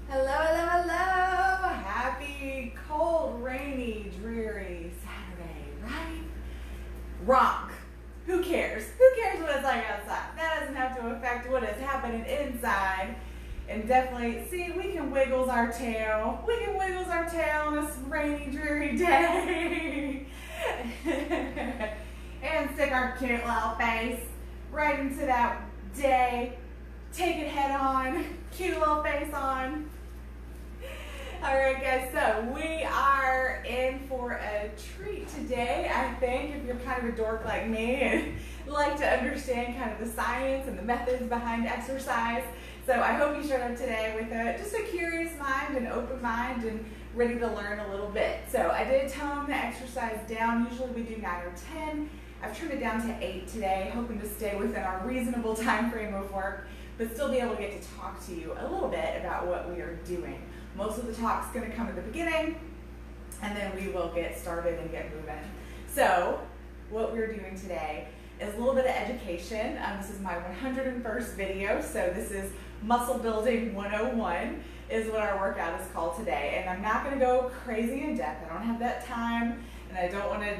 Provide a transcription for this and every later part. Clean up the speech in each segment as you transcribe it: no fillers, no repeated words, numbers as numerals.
Hello, hello, hello! Happy, cold, rainy, dreary Saturday, right? Wrong. Who cares? Who cares what it's like outside? That doesn't have to affect what is happening inside. And definitely, see, we can wiggle our tail. We can wiggle our tail on a rainy, dreary day. And stick our cute little face right into that day. Take it head on. Cute little face on. Alright guys, so we are in for a treat today, I think, if you're kind of a dork like me and like to understand kind of the science and the methods behind exercise. So I hope you showed up today with just a curious mind, an open mind, and ready to learn a little bit. So I did tone the exercise down. Usually we do 9 or 10. I've turned it down to 8 today, hoping to stay within our reasonable time frame of work, but still be able to get to talk to you a little bit about what we are doing. Most of the talk's going to come at the beginning, and then we will get started and get moving. So what we're doing today is a little bit of education. This is my 101st video, so this is Muscle Building 101 is what our workout is called today. And I'm not going to go crazy in depth. I don't have that time, and I don't want to,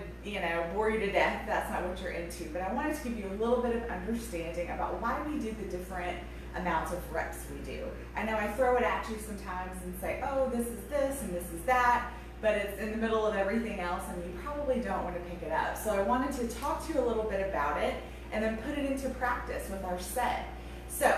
bore you to death. That's not what you're into. But I wanted to give you a little bit of understanding about why we do the different amounts of reps we do. I know I throw it at you sometimes and say, oh, this is this and this is that, but it's in the middle of everything else and you probably don't want to pick it up. So I wanted to talk to you a little bit about it and then put it into practice with our set. So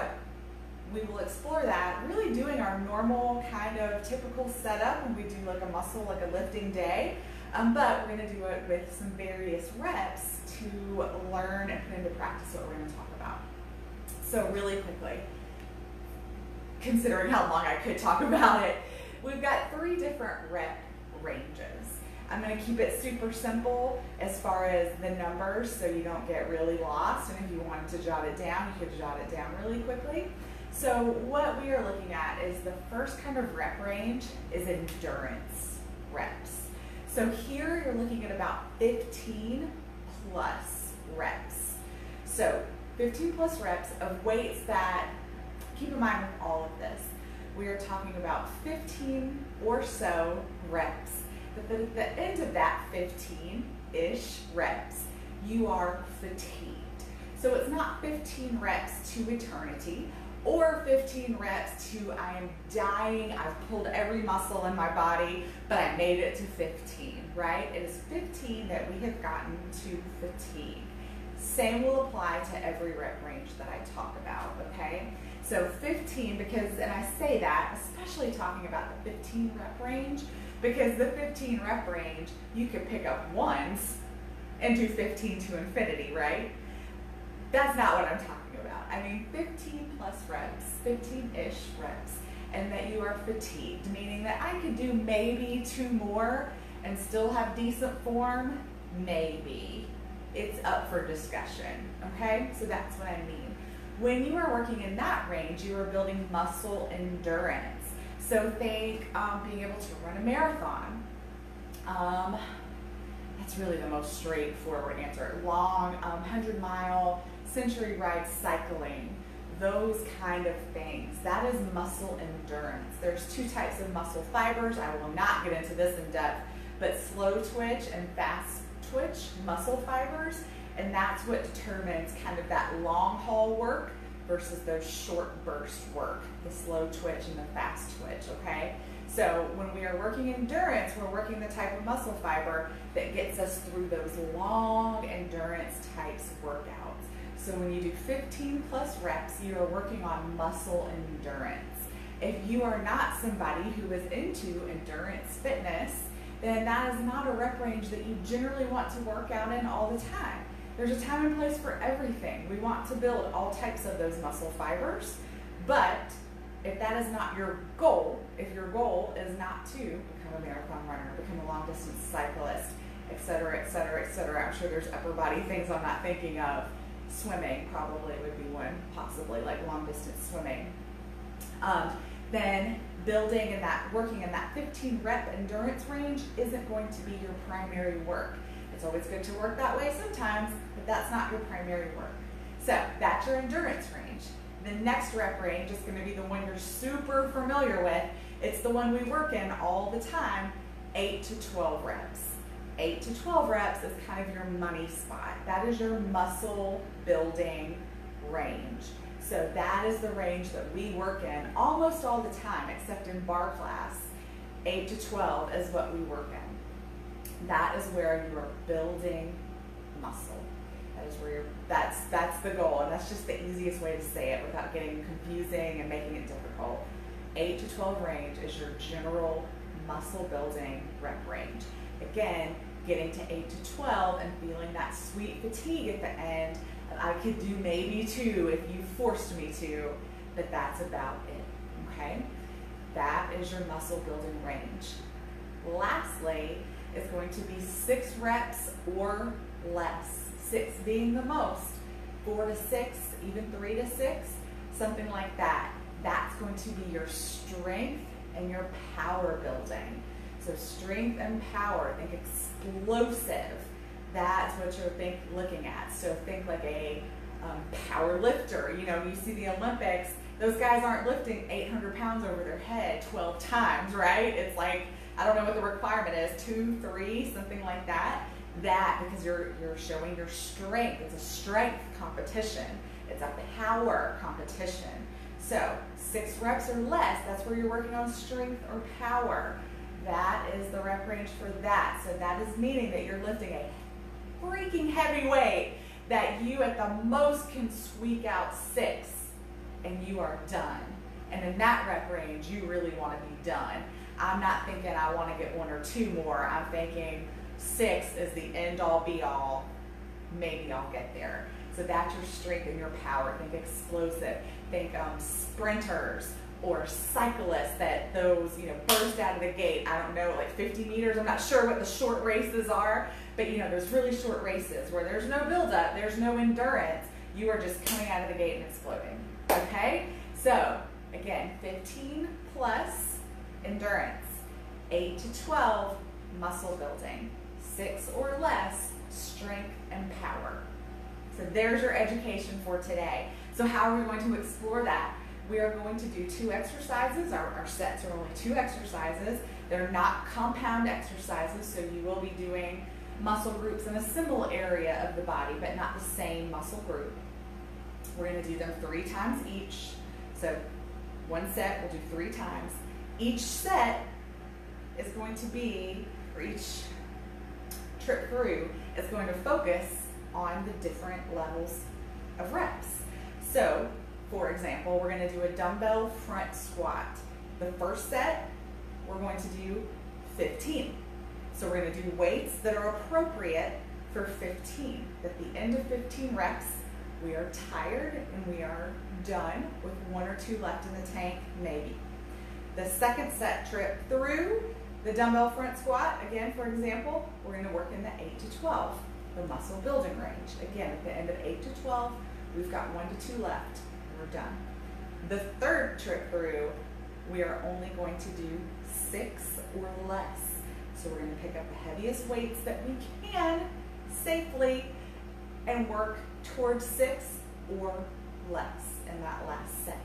we will explore that, really doing our normal kind of typical setup when we do like a muscle, like a lifting day, but we're going to do it with some various reps to learn and put into practice what we're going to talk about. So really quickly, considering how long I could talk about it, we've got 3 different rep ranges. I'm going to keep it super simple as far as the numbers so you don't get really lost, and if you wanted to jot it down, you could jot it down really quickly. So what we are looking at is the first kind of rep range is endurance reps. So here you're looking at about 15 plus reps. So 15 plus reps of weights that, keep in mind with all of this, we are talking about 15 or so reps. But at the end of that 15-ish reps, you are fatigued. So it's not 15 reps to eternity or 15 reps to I am dying, I've pulled every muscle in my body, but I made it to 15, right? It is 15 that we have gotten to fatigue. Same will apply to every rep range that I talk about, okay? So 15, because, and I say that, especially talking about the 15 rep range, because the 15 rep range, you could pick up ones and do 15 to infinity, right? That's not what I'm talking about. I mean 15 plus reps, 15-ish reps, and that you are fatigued, meaning that I could do maybe 2 more and still have decent form, maybe. It's up for discussion, okay? So that's what I mean. When you are working in that range, you are building muscle endurance. So think being able to run a marathon. That's really the most straightforward answer. Long 100-mile century ride cycling, those kind of things. That is muscle endurance. There's 2 types of muscle fibers. I will not get into this in depth, but slow twitch and fast twitch muscle fibers, and that's what determines kind of that long haul work versus those short burst work, the slow twitch and the fast twitch, okay? So when we are working endurance, we're working the type of muscle fiber that gets us through those long endurance types workouts. So when you do 15 plus reps, you are working on muscle endurance. If you are not somebody who is into endurance fitness, then that is not a rep range that you generally want to work out in all the time. There's a time and place for everything. We want to build all types of those muscle fibers, but if that is not your goal, if your goal is not to become a marathon runner, become a long distance cyclist, etc., etc., etc., I'm sure there's upper body things I'm not thinking of. Swimming probably would be one, possibly like long distance swimming. Then building in that, working in that 15 rep endurance range isn't going to be your primary work. It's always good to work that way sometimes, but that's not your primary work. So that's your endurance range. The next rep range is going to be the one you're super familiar with. It's the one we work in all the time, 8 to 12 reps. 8 to 12 reps is kind of your money spot. That is your muscle building range. So that is the range that we work in almost all the time, except in bar class. 8 to 12 is what we work in. That is where you are building muscle. That is where that's the goal, and that's just the easiest way to say it without getting confusing and making it difficult. 8 to 12 range is your general muscle building rep range. Again, getting to 8 to 12 and feeling that sweet fatigue at the end. I could do maybe 2 if you forced me to, but that's about it, okay? That is your muscle building range. Lastly, is going to be 6 reps or less. 6 being the most, 4 to 6, even 3 to 6, something like that. That's going to be your strength and your power building. So strength and power, think explosive. That's what you're looking at. So think like a power lifter. You know, you see the Olympics, those guys aren't lifting 800 pounds over their head 12 times, right? It's like, I don't know what the requirement is, 2, 3, something like that. That, because you're showing your strength. It's a strength competition. It's a power competition. So 6 reps or less, that's where you're working on strength or power. That is the rep range for that. So that is meaning that you're lifting a freaking heavy weight that you at the most can squeak out 6 and you are done. And in that rep range, you really want to be done. I'm not thinking I want to get 1 or 2 more. I'm thinking 6 is the end all be all. Maybe I'll get there. So that's your strength and your power. Think explosive. Think sprinters or cyclists that those, burst out of the gate. I don't know, like 50 meters. I'm not sure what the short races are, but there's really short races where there's no buildup, there's no endurance. You are just coming out of the gate and exploding. Okay? So again, 15 plus endurance, 8 to 12 muscle building, 6 or less strength and power. So there's your education for today. So how are we going to explore that? We are going to do 2 exercises. Our sets are only 2 exercises. They're not compound exercises, so you will be doing muscle groups in a similar area of the body, but not the same muscle group. We're going to do them 3 times each. So 1 set, we'll do 3 times. Each set is going to be, or each trip through, is going to focus on the different levels of reps. So, for example, we're going to do a dumbbell front squat. The first set, we're going to do 15. So we're going to do weights that are appropriate for 15. At the end of 15 reps, we are tired and we are done with 1 or 2 left in the tank, maybe. The second set trip through the dumbbell front squat, again, for example, we're going to work in the 8 to 12, the muscle building range. Again, at the end of 8 to 12, we've got 1 to 2 left. We're done. The third trip through, we are only going to do 6 or less. So we're going to pick up the heaviest weights that we can safely and work towards 6 or less in that last set.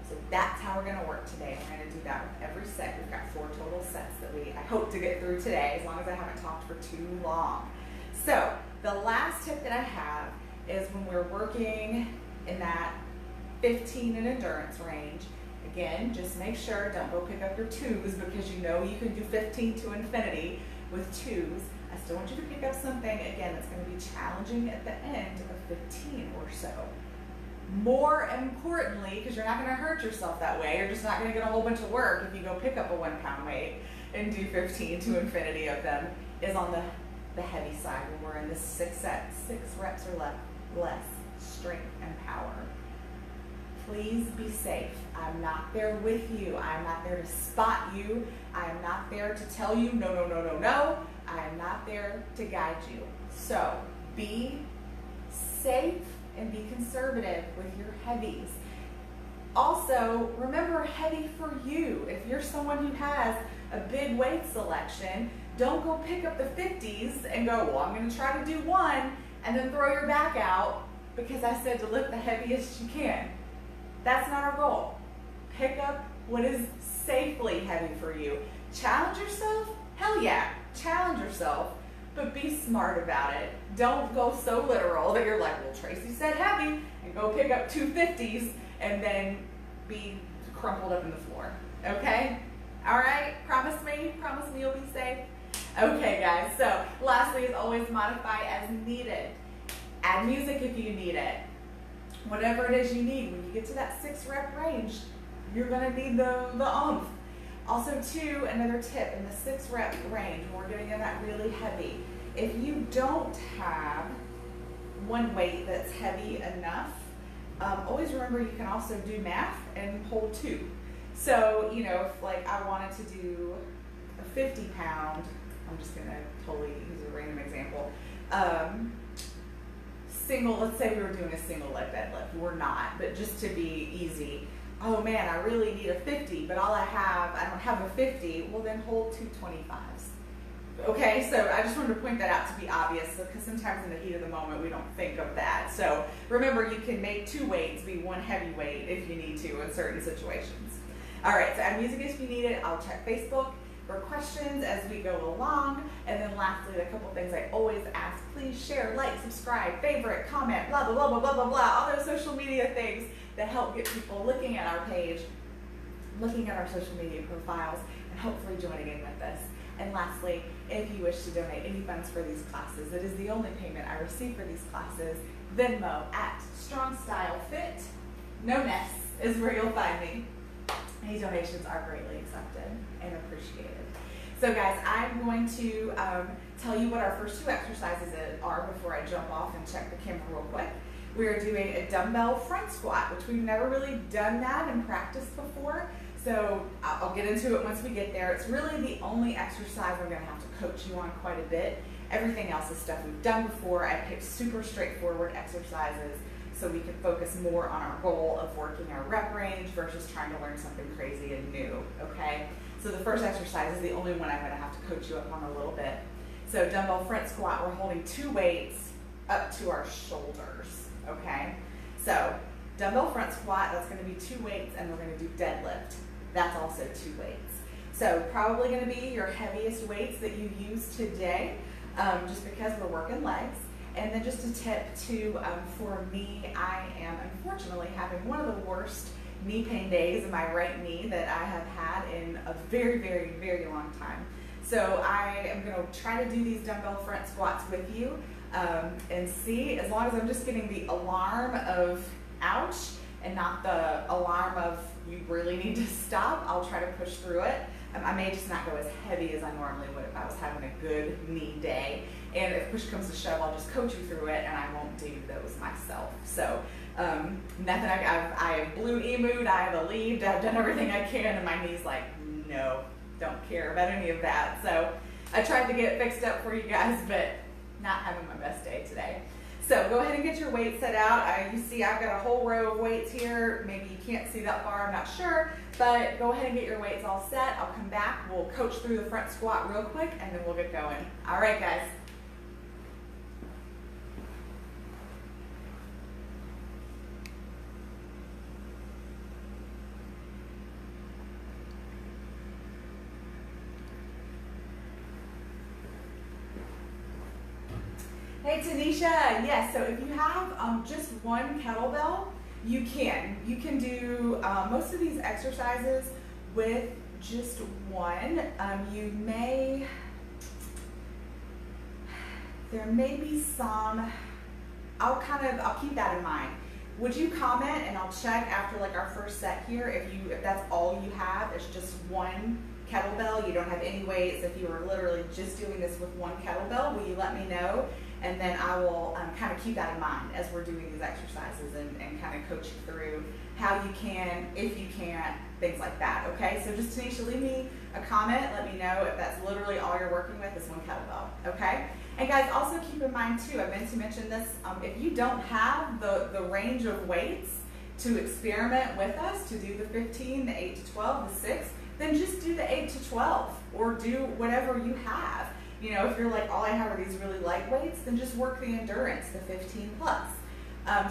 So that's how we're going to work today. We're going to do that with every set. We've got 4 total sets that I hope to get through today, as long as I haven't talked for too long. So the last tip that I have is when we're working in that 15 in endurance range, again, just make sure, don't go pick up your 2s because you can do 15 to infinity with 2s. I still want you to pick up something, again, that's going to be challenging at the end of 15 or so. More importantly, because you're not going to hurt yourself that way, you're just not going to get a whole bunch of work if you go pick up a 1 pound weight and do 15 to infinity of them, is on the heavy side when we're in the 6 sets, 6 reps or less, strength and power. Please be safe. I'm not there with you. I'm not there to spot you. I am not there to tell you no, no, no, no, no. I am not there to guide you. So be safe and be conservative with your heavies. Also, remember heavy for you. If you're someone who has a big weight selection, don't go pick up the 50s and go, well, I'm going to try to do 1 and then throw your back out because I said to lift the heaviest you can. That's not our goal. Pick up what is safely heavy for you. Challenge yourself? Hell yeah, challenge yourself, but be smart about it. Don't go so literal that you're like, well, Tracy said heavy, and go pick up 250s and then be crumpled up in the floor, okay? All right, promise me you'll be safe. Okay guys, so lastly is always modify as needed. Add music if you need it. Whatever it is you need, when you get to that 6 rep range, you're gonna need the oomph. Also too, another tip, in the 6 rep range, when we're getting in that really heavy, if you don't have one weight that's heavy enough, always remember you can also do math and hold 2. So, you know, if like I wanted to do a 50 pound, I'm just gonna totally use a random example, let's say we were doing a single leg deadlift. We're not, but just to be easy, oh man, I really need a 50, but I don't have a 50, well then hold 2 25s. Okay, so I just wanted to point that out to be obvious, because sometimes in the heat of the moment we don't think of that. So remember, you can make 2 weights be 1 heavy weight if you need to in certain situations. All right, so add music if you need it. I'll check Facebook for questions as we go along. And then lastly, a couple things I always ask, please share, like, subscribe, favorite, comment, blah, blah, blah, blah, blah, blah, blah, all those social media things that help get people looking at our page, looking at our social media profiles, and hopefully joining in with us. And lastly, if you wish to donate any funds for these classes, it is the only payment I receive for these classes. Venmo at Strong Style Fit. No mess is where you'll find me. Any donations are greatly accepted and appreciated. So guys, I'm going to tell you what our first 2 exercises are before I jump off and check the camera real quick. We are doing a dumbbell front squat, which we've never really done that in practice before. So I'll get into it once we get there. It's really the only exercise I'm gonna have to coach you on quite a bit. Everything else is stuff we've done before. I picked super straightforward exercises so we can focus more on our goal of working our rep range versus trying to learn something crazy and new, okay? So the first exercise is the only one I'm gonna have to coach you up on a little bit. So dumbbell front squat, we're holding 2 weights up to our shoulders, okay? So dumbbell front squat, that's gonna be 2 weights, and we're gonna do deadlift. That's also 2 weights. So probably gonna be your heaviest weights that you use today, just because we're working legs. And then just a tip too, for me, I am unfortunately having one of the worst knee pain days in my right knee that I have had in a very, very, very long time. So I am gonna try to do these dumbbell front squats with you and see, as long as I'm just getting the alarm of ouch and not the alarm of you really need to stop, I'll try to push through it. I may just not go as heavy as I normally would if I was having a good knee day. And if push comes to shove, I'll just coach you through it, and I won't do those myself. So nothing. I have blue emu'd, I have alleviated, I've done everything I can, and my knee's like, no, don't care about any of that. So I tried to get it fixed up for you guys, but not having my best day today. So go ahead and get your weights set out. You see I've got a whole row of weights here. Maybe you can't see that far, I'm not sure, but go ahead and get your weights all set. I'll come back, we'll coach through the front squat real quick, and then we'll get going. All right, guys. Hey Tanisha, yes, so if you have just one kettlebell, you can do most of these exercises with just one. There may be some, I'll keep that in mind. Would you comment, and I'll check after like our first set here, if that's all you have, it's just one kettlebell, you don't have any weights, if you were literally just doing this with one kettlebell, will you let me know? And then I will kind of keep that in mind as we're doing these exercises and kind of coach you through how you can, if you can't, things like that, okay? So just Tanisha, leave me a comment, let me know if that's literally all you're working with is one kettlebell, okay? And guys, also keep in mind too, I meant to mention this, if you don't have the range of weights to experiment with us, to do the 15, the 8 to 12, the 6, then just do the 8 to 12 or do whatever you have. You know, if you're like, all I have are these really light weights, then just work the endurance, the 15 plus.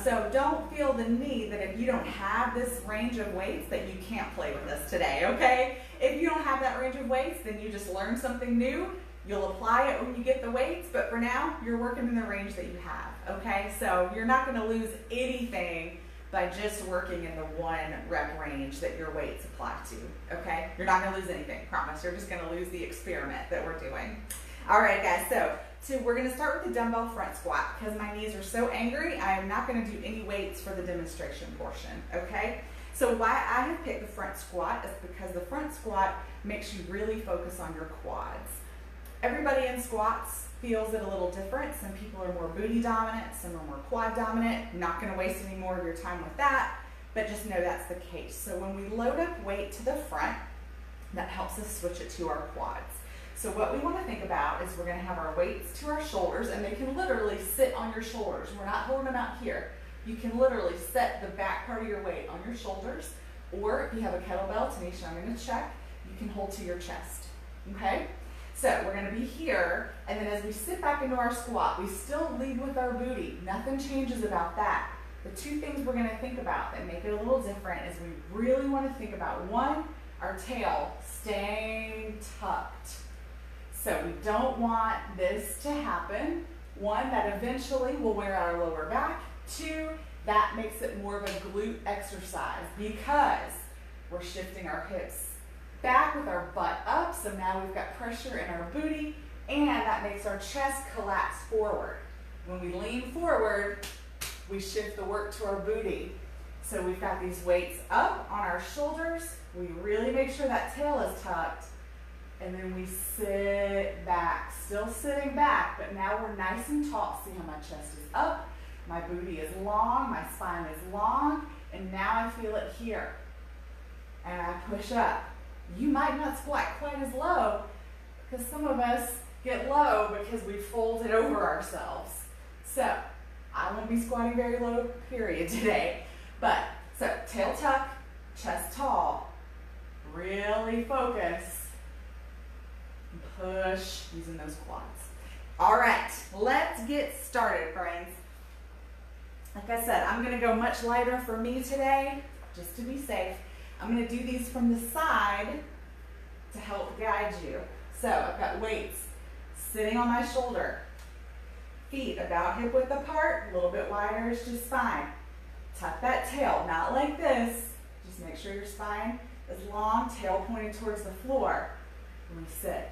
So don't feel the need that if you don't have this range of weights that you can't play with us today, okay? If you don't have that range of weights, then you just learned something new. You'll apply it when you get the weights, but for now, you're working in the range that you have, okay? So you're not gonna lose anything by just working in the 1 rep range that your weights apply to, okay? You're not gonna lose anything, promise. You're just gonna lose the experiment that we're doing. All right, guys, so we're gonna start with the dumbbell front squat because my knees are so angry, I am not gonna do any weights for the demonstration portion, okay? So why I have picked the front squat is because the front squat makes you really focus on your quads. Everybody in squats feels it a little different. Some people are more booty dominant, some are more quad dominant. Not gonna waste any more of your time with that, but just know that's the case. So when we load up weight to the front, that helps us switch it to our quads. So what we wanna think about is we're gonna have our weights to our shoulders, and they can literally sit on your shoulders. We're not holding them out here. You can literally set the back part of your weight on your shoulders, or if you have a kettlebell, Tanisha, I'm gonna check, you can hold to your chest, okay? So we're gonna be here, and then as we sit back into our squat, we still lead with our booty. Nothing changes about that. The 2 things we're gonna think about that make it a little different is we really wanna think about, 1, our tail staying tucked. So we don't want this to happen. 1, that eventually will wear out our lower back. 2, that makes it more of a glute exercise because we're shifting our hips back with our butt up, so now we've got pressure in our booty, and that makes our chest collapse forward. When we lean forward, we shift the work to our booty. So we've got these weights up on our shoulders, we really make sure that tail is tucked, and then we sit back, still sitting back, but now we're nice and tall. See how my chest is up, my booty is long, my spine is long, and now I feel it here. And I push up. You might not squat quite as low because some of us get low because we folded over ourselves. So I won't be squatting very low, period, today. But, so tail tuck, chest tall, really focus, and push using those quads. All right, let's get started, friends. Like I said, I'm gonna go much lighter for me today, just to be safe. I'm gonna do these from the side to help guide you. So I've got weights sitting on my shoulder, feet about hip width apart, a little bit wider is just fine. Tuck that tail, not like this, just make sure your spine is long, tail pointed towards the floor when we sit.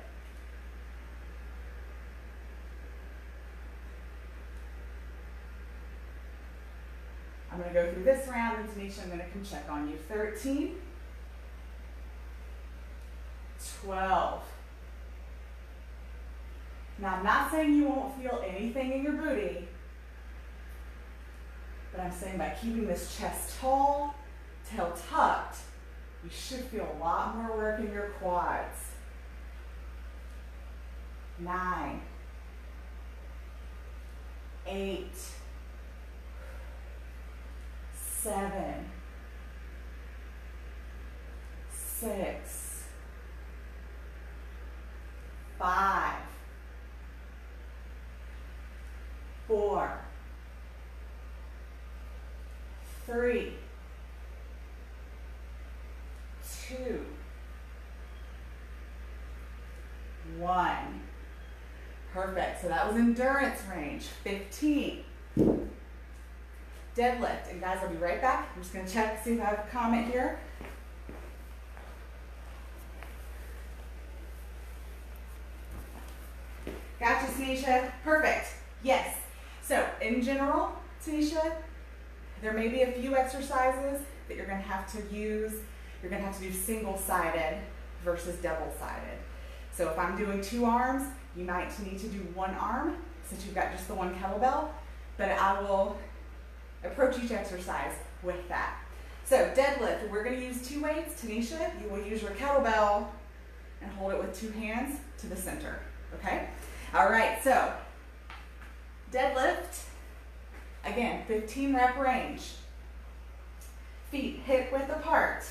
I'm going to go through this round, and Tanisha, I'm going to come check on you. 13, 12. Now, I'm not saying you won't feel anything in your booty, but I'm saying by keeping this chest tall, tail tucked, you should feel a lot more work in your quads. 9, 8, 7, 6, 5, 4, 3, 2, 1. Perfect. So that was endurance range. 15. Deadlift. And guys, I'll be right back. I'm just going to check, see if I have a comment here. Gotcha, Tanisha. Perfect. Yes. So in general, Tanisha, there may be a few exercises that you're going to have to use. You're going to have to do single-sided versus double-sided. So if I'm doing 2 arms, you might need to do 1 arm since you've got just the 1 kettlebell, but I will approach each exercise with that. So deadlift, we're going to use 2 weights. Tanisha, you will use your kettlebell and hold it with 2 hands to the center, okay? All right, so deadlift, again, 15 rep range. Feet hip width apart,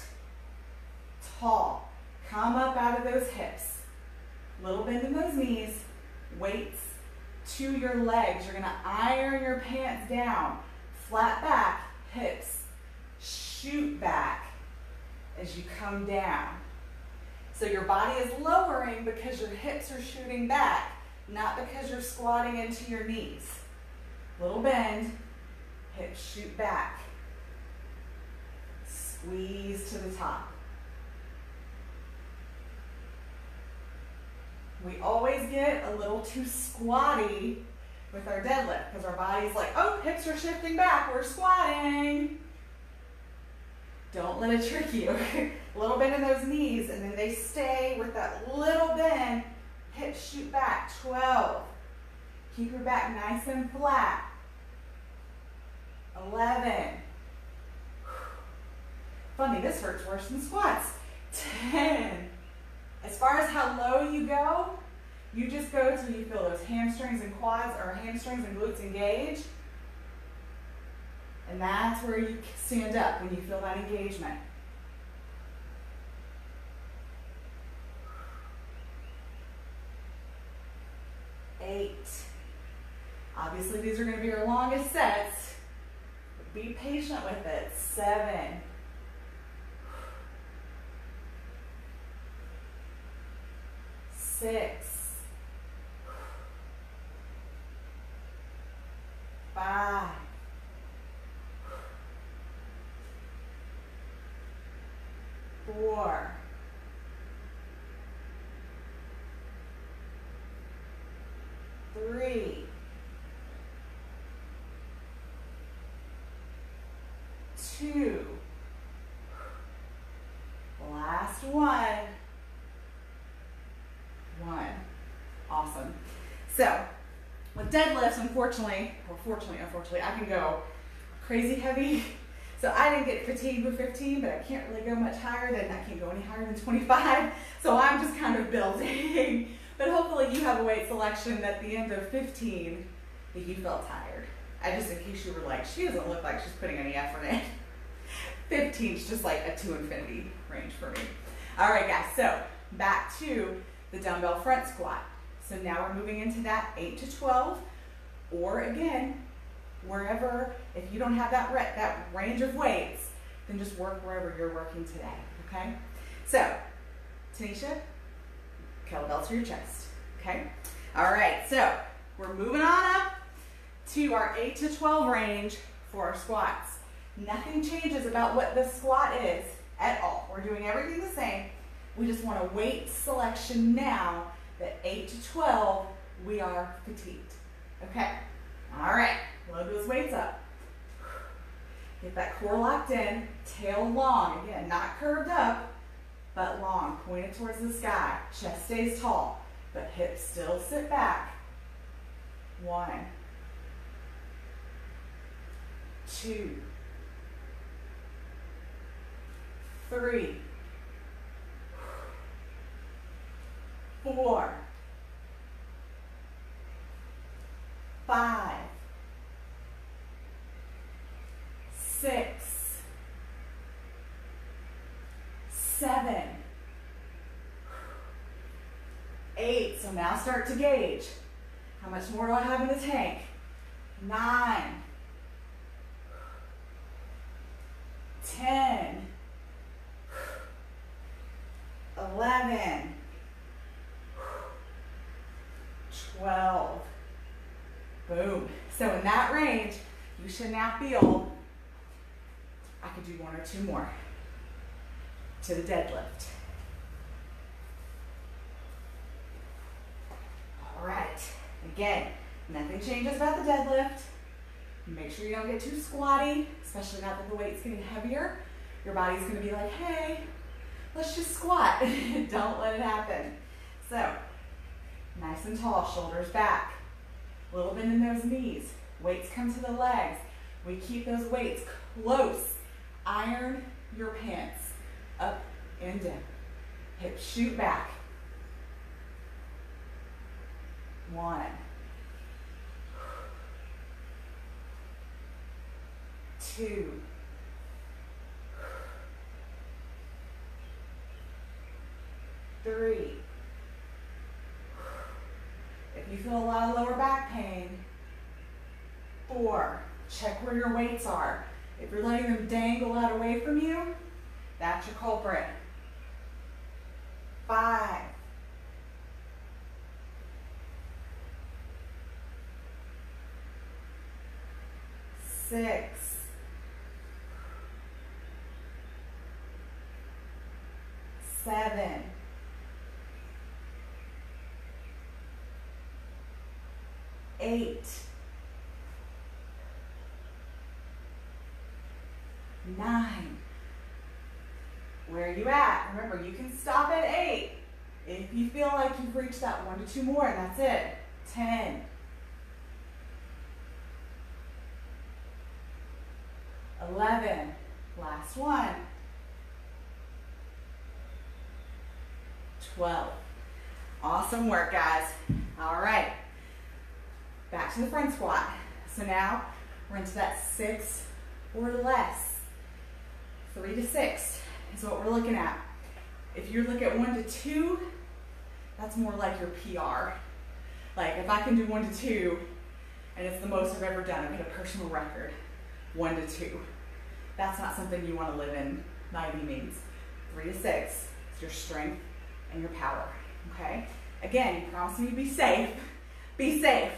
tall, come up out of those hips. Little bend in those knees, weights to your legs. You're gonna iron your pants down. flat back, hips shoot back as you come down. So your body is lowering because your hips are shooting back, not because you're squatting into your knees. Little bend, hips shoot back. Squeeze to the top. We always get a little too squatty with our deadlift because our body's like, oh, hips are shifting back, we're squatting. Don't let it trick you. A little bend in those knees, and then they stay with that little bend. Hips shoot back. 12. Keep your back nice and flat. 11. Funny, this hurts worse than squats. 10. As far as how low you go, you just go till you feel those hamstrings and quads, or hamstrings and glutes engage. And that's where you stand up, when you feel that engagement. 8. Obviously, these are going to be your longest sets. But be patient with it. 7. 6. 5. 4. 3. 2. Last one. 1. Awesome. So, with deadlifts, unfortunately, I can go crazy heavy. So I didn't get fatigued with 15, but I can't really go much higher than, I can't go any higher than 25. So I'm just kind of building. But hopefully you have a weight selection at the end of 15 that you felt tired. I just, in case you were like, she doesn't look like she's putting any effort in. 15 is just like a to infinity range for me. All right, guys, so back to the dumbbell front squat. So now we're moving into that 8 to 12, or again, wherever, if you don't have that range of weights, then just work wherever you're working today, okay? So, Tanisha, kettlebell to your chest, okay? All right, so we're moving on up to our 8 to 12 range for our squats. Nothing changes about what the squat is at all. We're doing everything the same. We just want a weight selection now that 8 to 12, we are fatigued, okay? All right, load those weights up. Get that core locked in, tail long. Again, not curved up, but long, pointed towards the sky. Chest stays tall, but hips still sit back. 1, 2, 3, 4, 5, 6, 7, 8. So now start to gauge. How much more do I have in the tank? 9, 10, 11, 12. Boom. So in that range, you should now feel, I could do 1 or 2 more to the deadlift. All right. Again, nothing changes about the deadlift. Make sure you don't get too squatty, especially now that the weight's getting heavier. Your body's going to be like, hey, let's just squat. Don't let it happen. So, nice and tall, shoulders back. Little bend in those knees. Weights come to the legs. We keep those weights close. Iron your pants. Up and down. Hips shoot back. 1. 2. 3. If you feel a lot of lower back pain, 4. Check where your weights are. If you're letting them dangle out away from you, that's your culprit. 5, 6, 7, 8, 9. Where are you at? Remember, you can stop at 8 if you feel like you've reached that 1 to 2 more, and that's it. 10, 11, last one, 12. Awesome work, guys. All right, back to the front squat. So now we're into that 6 or less. 3 to 6 is what we're looking at. If you look at 1 to 2, that's more like your PR. Like if I can do 1 to 2, and it's the most I've ever done, I've hit a personal record, 1 to 2. That's not something you want to live in by any means. 3 to 6 is your strength and your power, okay? Again, you promised me to be safe. Be safe.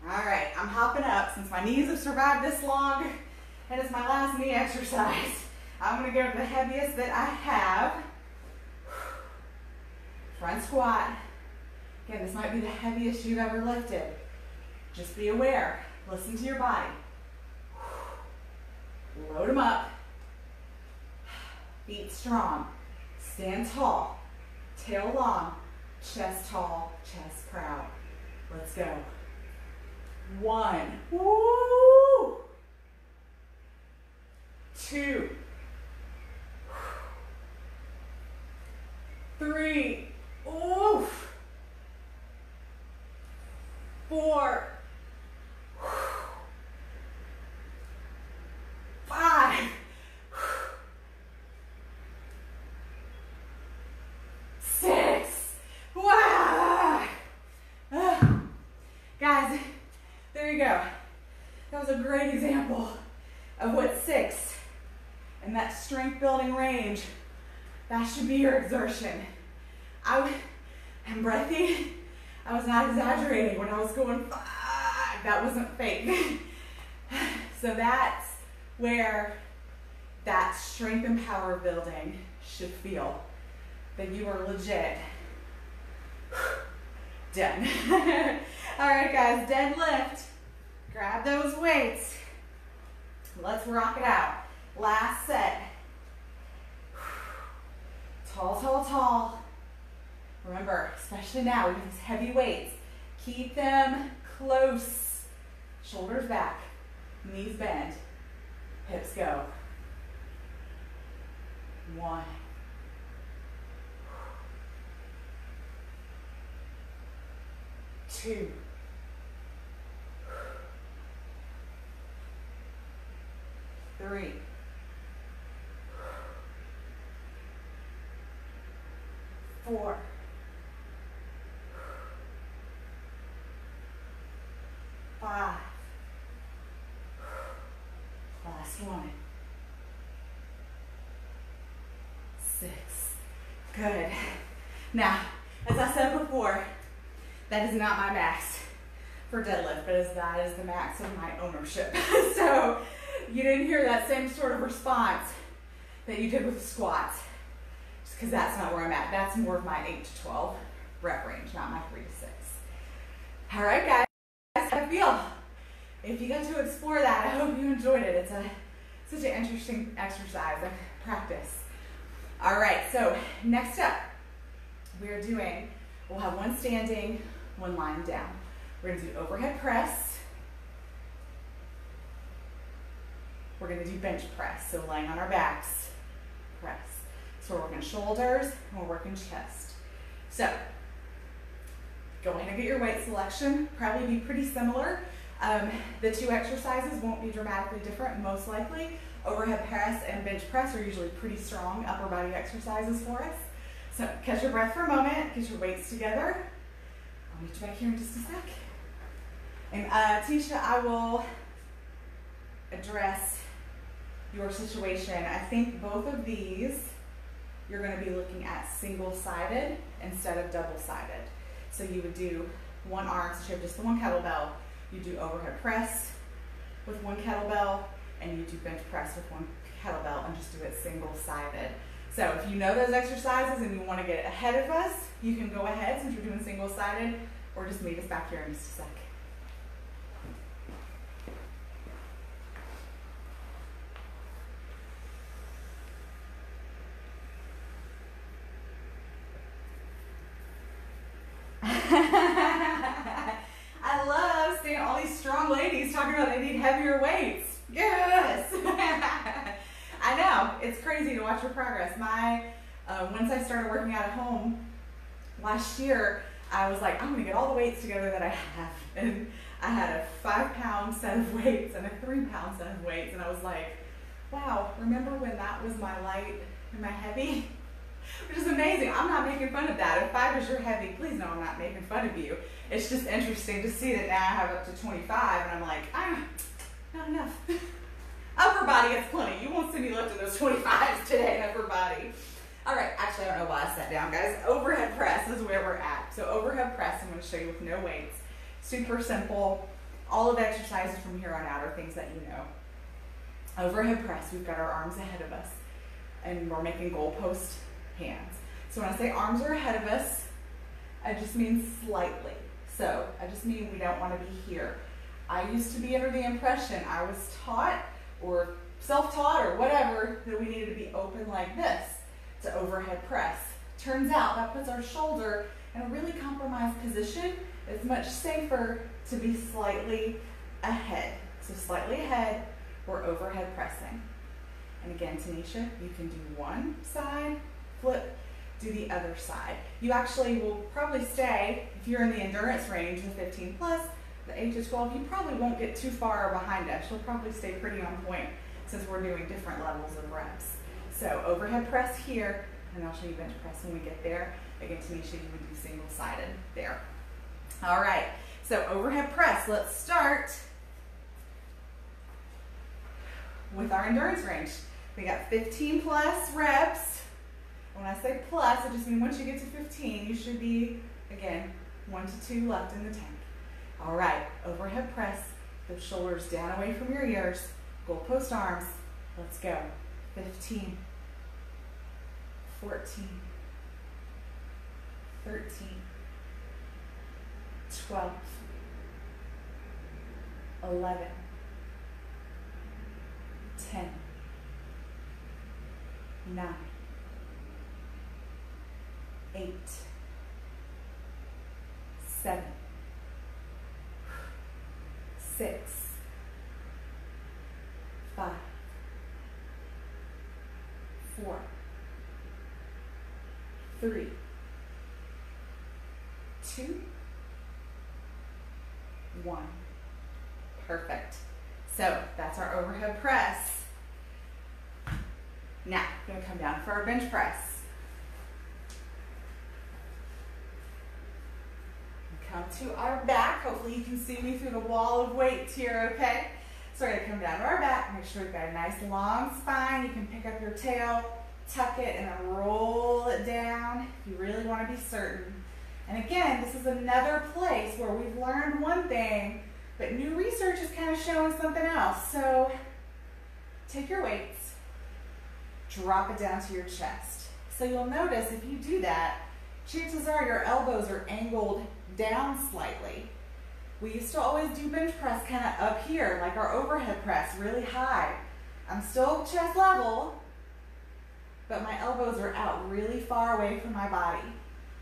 All right, I'm hopping up. Since my knees have survived this long, and it's my last knee exercise, I'm gonna go to the heaviest that I have. Front squat. Again, this might be the heaviest you've ever lifted. Just be aware. Listen to your body. Load them up. Feet strong. Stand tall. Tail long. Chest tall. Chest proud. Let's go. 1. Woo! 2. 3. Oof. 4. 5. 6. Wow. Guys, there you go. That was a great example of what 6 and that strength building range, that should be your exertion. And breathy, I was not exaggerating when I was going 5. That wasn't fake. So that's where that strength and power building should feel. That you are legit. Done. All right, guys, deadlift. Grab those weights. Let's rock it out. Last set. Tall, tall, tall. Remember, especially now, we have these heavy weights. Keep them close. Shoulders back. Knees bend. Hips go. 1. 2. 3. 4. 5. Last one. 6. Good. Now, as I said before, that is not my max for deadlift, but that is the max of my ownership. So you didn't hear that same sort of response that you did with the squats, just because that's not where I'm at. That's more of my 8 to 12 rep range, not my 3 to 6. All right, guys, how do you feel? If you got to explore that, I hope you enjoyed it. It's such an interesting exercise and practice. All right, so next up, we'll have one standing, one lying down. We're gonna do overhead press. We're gonna do bench press, so laying on our backs, press. So we're working shoulders, and we're working chest. So, go ahead and get your weight selection, probably be pretty similar. The 2 exercises won't be dramatically different, most likely. Overhead press and bench press are usually pretty strong upper body exercises for us. So catch your breath for a moment, get your weights together. I'll meet you back here in just a sec. And Tisha, I will address your situation. I think both of these, you're going to be looking at single-sided instead of double-sided. So you would do one arm, so you have just the one kettlebell. You do overhead press with one kettlebell, and you do bench press with one kettlebell, and just do it single-sided. So if you know those exercises and you want to get ahead of us, you can go ahead since you're doing single-sided, or just meet us back here in just a sec. I love seeing all these strong ladies talking about they need heavier weights. Yes! I know, it's crazy to watch your progress. Once I started working out at home last year, I was like, I'm gonna get all the weights together that I have. And I had a 5-pound set of weights and a 3-pound set of weights. And I was like, wow, remember when that was my light and my heavy? Which is amazing. I'm not making fun of that. If 5 is your heavy, please know I'm not making fun of you. It's just interesting to see that now I have up to 25 and I'm like, not enough. Upper body is plenty. You won't see me lifting those 25s today, upper body. All right, actually I don't know why I sat down, guys. Overhead press is where we're at. So overhead press, I'm going to show you with no weights. Super simple. All of the exercises from here on out are things that you know. Overhead press, we've got our arms ahead of us and we're making goalpost hands. So when I say arms are ahead of us, I just mean slightly. So I just mean we don't want to be here. I used to be under the impression, I was taught or self-taught or whatever, that we needed to be open like this to overhead press. Turns out that puts our shoulder in a really compromised position. It's much safer to be slightly ahead. So slightly ahead, we're overhead pressing. And again, Tanisha, you can do one side, flip, do the other side. You actually will probably stay, if you're in the endurance range, the 15 plus, the 8 to 12, you probably won't get too far behind us. You'll probably stay pretty on point since we're doing different levels of reps. So overhead press here, and I'll show you bench press when we get there. Again, Tanisha, you would do single-sided there. All right, so overhead press, let's start with our endurance range. We got 15 plus reps. When I say plus, I just mean once you get to 15, you should be, again, 1 to 2 left in the tank. All right, overhead press, the shoulders down away from your ears, goalpost arms, let's go. 15, 14, 13, 12, 11, 10, 9, 8, 7, 6, 5, 4, 3, 2, 1. Perfect. So that's our overhead press. Now, we're going to come down for our bench press. Come to our back. Hopefully you can see me through the wall of weights here, okay? So we're going to come down to our back. Make sure we've got a nice long spine. You can pick up your tail, tuck it, and then roll it down if you really want to be certain. And again, this is another place where we've learned one thing, but new research is kind of showing something else. So take your weights, drop it down to your chest. So you'll notice if you do that, chances are your elbows are angled down slightly. We used to always do bench press kind of up here, like our overhead press, really high. I'm still chest level, but my elbows are out really far away from my body.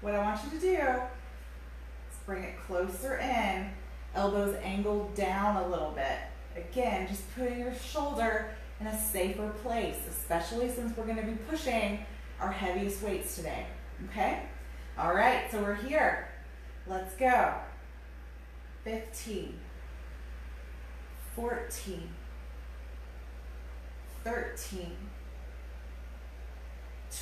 What I want you to do is bring it closer in, elbows angled down a little bit. Again, just putting your shoulder in a safer place, especially since we're going to be pushing our heaviest weights today, okay? All right, so we're here. Let's go. 15, 14, 13,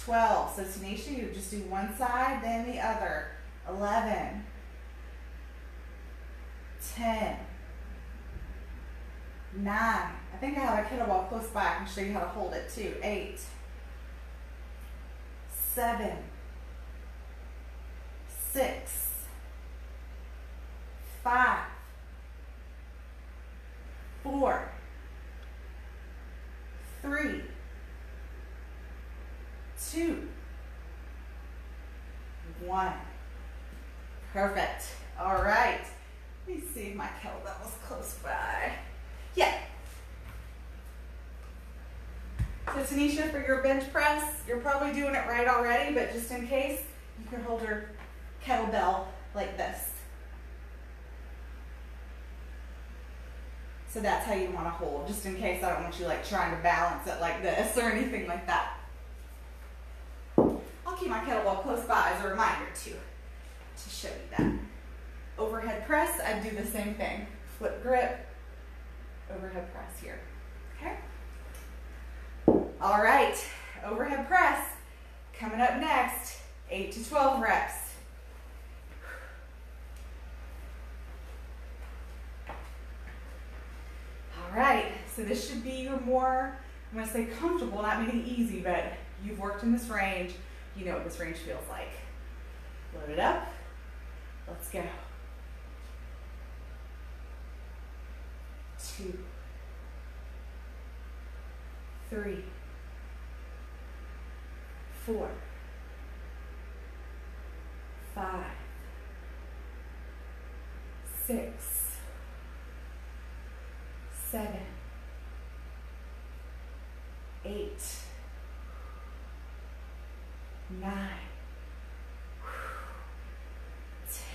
12. So Tanisha, you just do one side, then the other. 11, 10, 9. I think I have a kettlebell close by. I can show you how to hold it too. 8, 7, 6, 5, 4, 3, 2, 1. Perfect. All right. Let me see if my kettlebell was close by. Yeah. So Tanisha, for your bench press, you're probably doing it right already, but just in case, you can hold your kettlebell like this. So that's how you want to hold, just in case I don't want you like trying to balance it like this or anything like that. I'll keep my kettlebell close by as a reminder to show you that. Overhead press, I do the same thing. Flip grip, overhead press here, okay? All right, overhead press. Coming up next, 8 to 12 reps. All right, so this should be your more, I'm gonna say comfortable, not meaning easy, but you've worked in this range, you know what this range feels like. Load it up, let's go. 2, 3, 4, 5, 6, 7, 8, 9,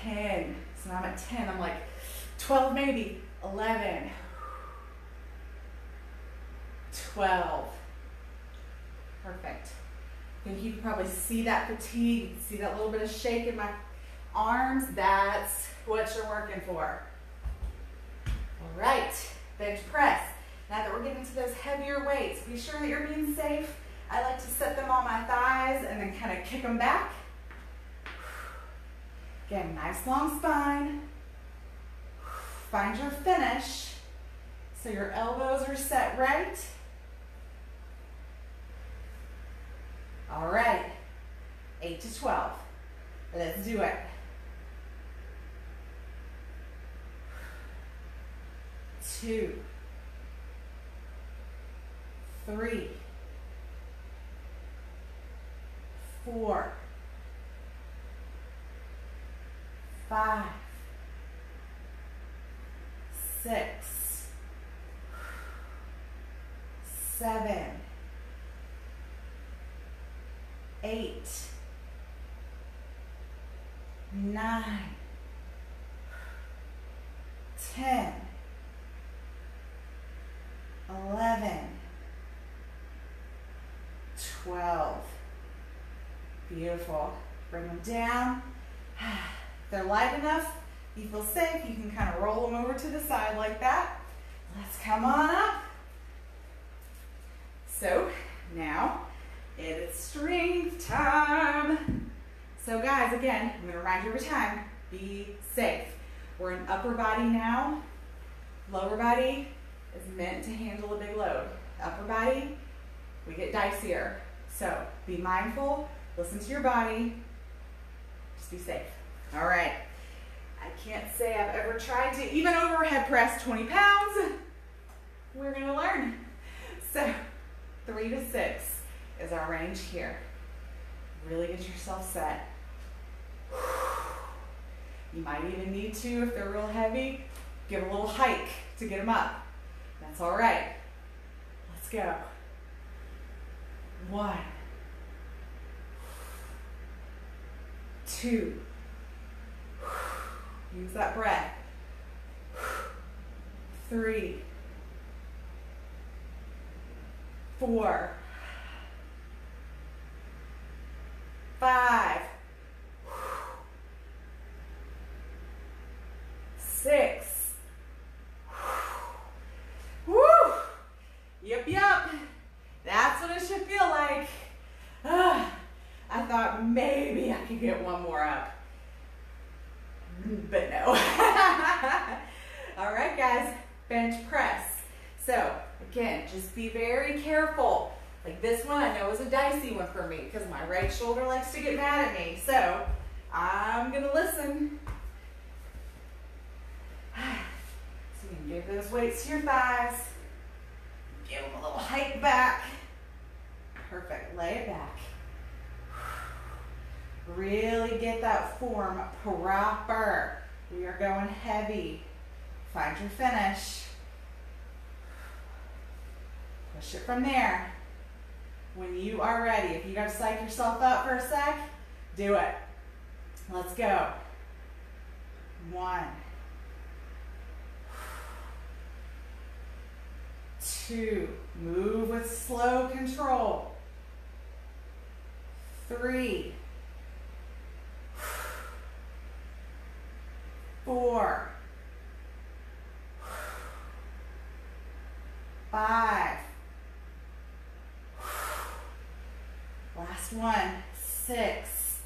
10. So now I'm at 10. I'm like 12 maybe. 11, 12. Perfect. I think you can probably see that fatigue. You can see that little bit of shake in my arms. That's what you're working for. All right, bench press. Now that we're getting to those heavier weights, be sure that you're being safe. I like to set them on my thighs and then kind of kick them back. Again, nice long spine. Find your finish so your elbows are set right. All right, 8 to 12. Let's do it. 2, 3, 4, 5, 6, 7, 8, 9, 10, 11, 12. Beautiful. Bring them down. If they're light enough, you feel safe, you can kind of roll them over to the side like that. Let's come on up. So now it is strength time. So guys, again, I'm going to remind you every time, be safe. We're in upper body now. Lower body is meant to handle a big load. Upper body, we get dicier. So be mindful, listen to your body, just be safe. All right. I can't say I've ever tried to even overhead press 20 pounds. We're gonna learn. So 3 to 6 is our range here. Really get yourself set. You might even need to, if they're real heavy, give a little hike to get them up. That's all right. Let's go. 1, 2, use that breath. 3, 4, 5, 6. Woo! Yep. That's what it should feel like. I thought maybe I could get one more up. But no. All right, guys, bench press. So again, just be very careful. Like this one, I know is a dicey one for me because my right shoulder likes to get mad at me. So I'm gonna listen. So you can give those weights to your thighs. Give them a little hike back. Perfect, lay it back. Really get that form proper. We are going heavy. Find your finish. Push it from there. When you are ready, if you gotta psych yourself up for a sec, do it. Let's go. 1, 2, move with slow control. 3, 4, 5, last one, 6,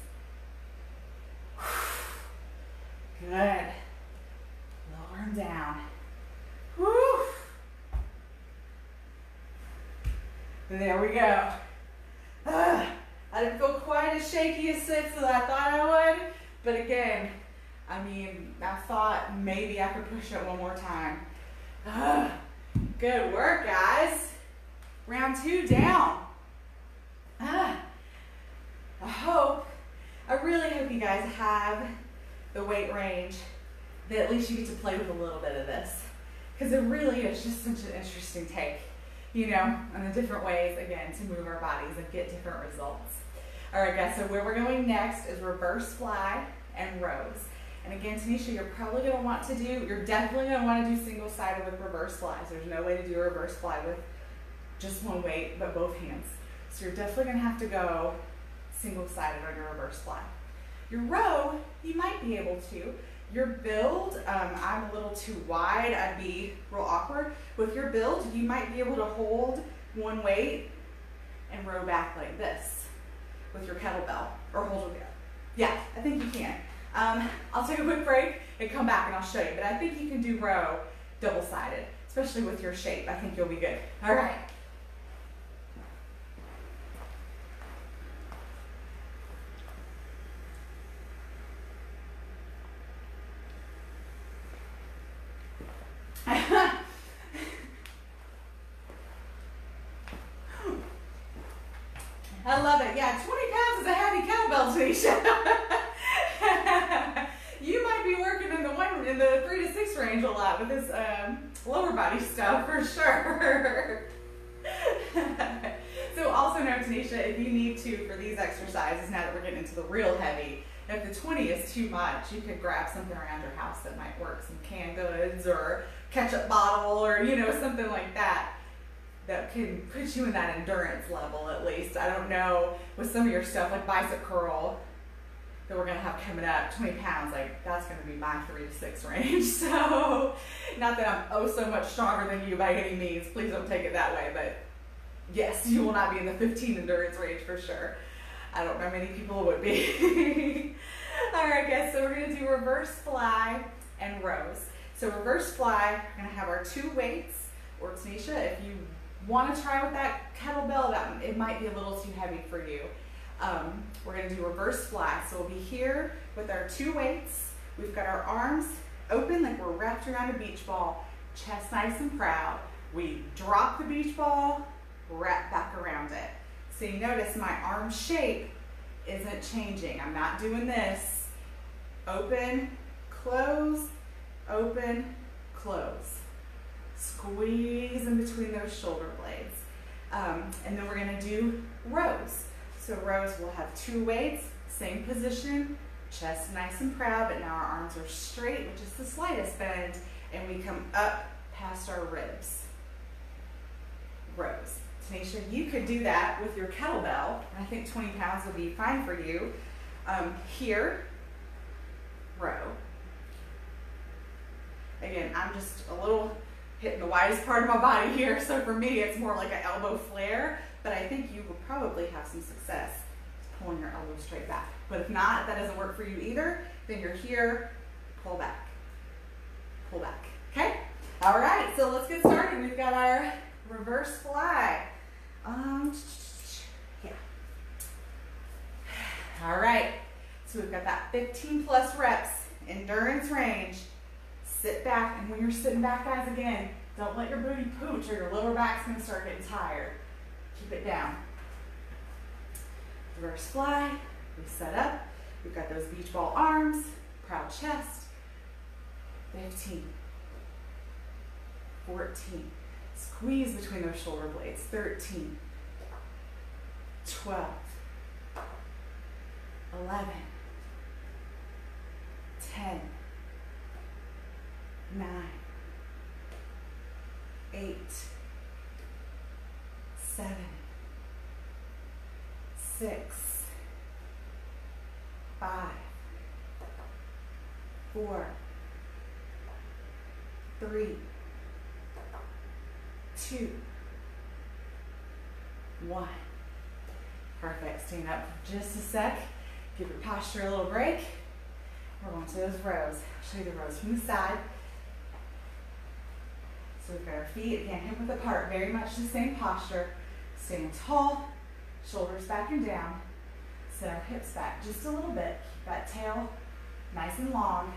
good, lower them down, woo. There we go. I didn't feel quite as shaky as 6 as I thought I would, but again, I mean, I thought maybe I could push it one more time. Good work, guys. Round 2 down. I really hope you guys have the weight range that at least you get to play with a little bit of this, because it really is just such an interesting take, you know, and the different ways, again, to move our bodies and get different results. All right, guys, so where we're going next is reverse fly and rows. And again, Tanisha, you're probably going to want to do, you're definitely going to want to do single-sided with reverse flies. There's no way to do a reverse fly with just one weight, but both hands. So you're definitely going to have to go single-sided on your reverse fly. Your row, you might be able to. Your build, I'm a little too wide. I'd be real awkward. With your build, you might be able to hold one weight and row back like this with your kettlebell, or hold it. Yeah, I think you can. I'll take a quick break and come back and I'll show you, but I think you can do row double-sided, especially with your shape. I think you'll be good. All right. I love it. Yeah, 20 pounds is a heavy kettlebell, Tanisha. You might be working in the 3 to 6 range a lot with this lower body stuff for sure. So also know, Tanisha, if you need to for these exercises, now that we're getting into the real heavy, if the 20 is too much, you could grab something around your house that might work, some canned goods or ketchup bottle or, you know, something like that. That can put you in that endurance level at least. I don't know, with some of your stuff like Bicep Curl that we're gonna have coming up, 20 pounds, like that's gonna be my 3 to 6 range. So, not that I'm oh so much stronger than you by any means, please don't take it that way, but yes, you will not be in the 15 endurance range for sure. I don't know many people would be. All right guys, so we're gonna do reverse fly and rows. So reverse fly, we're gonna have our 2 weights, or Tanisha, if you want to try with that kettlebell, it might be a little too heavy for you. We're going to do reverse fly. So we'll be here with our 2 weights. We've got our arms open like we're wrapped around a beach ball, chest nice and proud. We drop the beach ball, wrap back around it. So you notice my arm shape isn't changing. I'm not doing this. Open, close, open, close. Squeeze in between those shoulder blades. And then we're going to do rows. So rows, we'll have 2 weights, same position, chest nice and proud, but now our arms are straight, which is the slightest bend, and we come up past our ribs. Rows. Tanisha, you could do that with your kettlebell, and I think 20 pounds would be fine for you. Here, row. Again, I'm just a little hitting the widest part of my body here, so for me it's more like an elbow flare, but I think you will probably have some success pulling your elbow straight back. But if not, if that doesn't work for you either, then you're here, pull back, okay? All right, so let's get started. We've got our reverse fly. Yeah. All right, so we've got that 15 plus reps, endurance range. Sit back, and when you're sitting back, guys, again, don't let your booty pooch or your lower back's gonna start getting tired. Keep it down. Reverse fly, we set up. We've got those beach ball arms, proud chest. 15, 14, squeeze between those shoulder blades. 13, 12, 11, 10, 9, 8, 7, 6, 5, 4, 3, 2, 1. Perfect. Stand up for just a sec. Give your posture a little break. We're going to those rows. I'll show you the rows from the side. So we've got our feet, again, hip width apart, very much the same posture. Staying tall, shoulders back and down. Set our hips back just a little bit. Keep that tail nice and long.